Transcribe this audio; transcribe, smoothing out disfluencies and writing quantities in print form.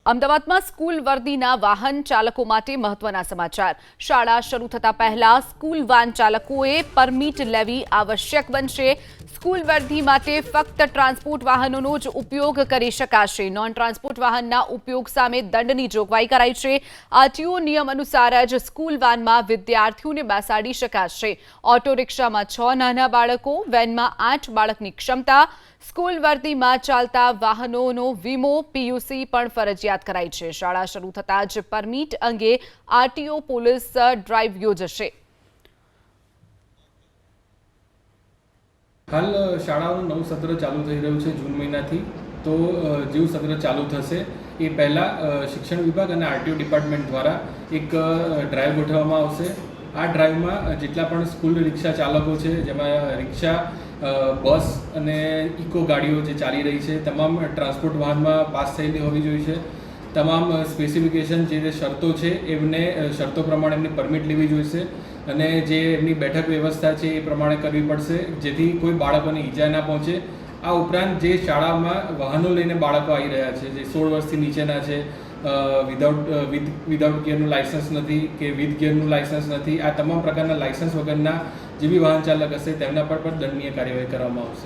અમદાવાદમાં સ્કૂલ વર્દીના વાહન ચાલકો માટે મહત્વના સમાચાર। શાળા શરૂ થતા પહેલા સ્કૂલ વાન ચાલકોએ પરમિટ લેવી આવશ્યક બનશે। સ્કૂલ વર્દી માટે ફક્ત ટ્રાન્સપોર્ટ વાહનોનો જ ઉપયોગ કરી શકાશે। નોન ટ્રાન્સપોર્ટ વાહનના ઉપયોગ સામે દંડની જોગવાઈ કરાઈ છે। આરટીઓ નિયમ અનુસાર જ સ્કૂલ વાનમાં વિદ્યાર્થીઓને બેસાડી શકાશે। ઓટો રિક્ષામાં 6 નાના બાળકો, વેનમાં 8 બાળકની ક્ષમતા। સ્કૂલ વર્દીમાં ચાલતા વાહનોનો વીમો પીયુસી પણ ફરજિયાત કરાઈ છે। શાળા શરૂ થતાં જ પરમિટ અંગે આરટીઓ પોલીસ ડ્રાઈવ યોજશે। હાલ શાળાઓનું નવું સત્ર ચાલુ થઈ રહ્યું છે જૂન મહિનાથી। તો જેવું સત્ર ચાલુ થશે એ પહેલાં શિક્ષણ વિભાગ અને આરટીઓ ડિપાર્ટમેન્ટ દ્વારા એક ડ્રાઈવ ગોઠવવામાં આવશે। આ ડ્રાઈવમાં જેટલા પણ સ્કૂલ રિક્ષા ચાલકો છે, જેમાં રિક્ષા, બસ અને ઇકો ગાડીઓ જે ચાલી રહી છે, તમામ ટ્રાન્સપોર્ટ વાહનમાં પાસ થયેલી હોવી જોઈએ। તમામ સ્પેસિફિકેશન જે શરતો છે એમને શરતો પ્રમાણે એમની પરમિટ લેવી જોઈશે અને જે એમની બેઠક વ્યવસ્થા છે એ પ્રમાણે કરવી પડશે, જેથી કોઈ બાળકોને ઈજા ના પહોંચે। આ ઉપરાંત જે શાળામાં વાહનો લઈને બાળકો આવી રહ્યા છે, જે 16 વર્ષથી નીચેના છે, વિધાઉટ ગિયરનું લાયસન્સ નથી કે વિથ ગિયરનું લાયસન્સ નથી, આ તમામ પ્રકારના લાયસન્સ વગરના જે બી વાહન ચાલક હશે તેમના પર પણ દંડનીય કાર્યવાહી કરવામાં આવશે।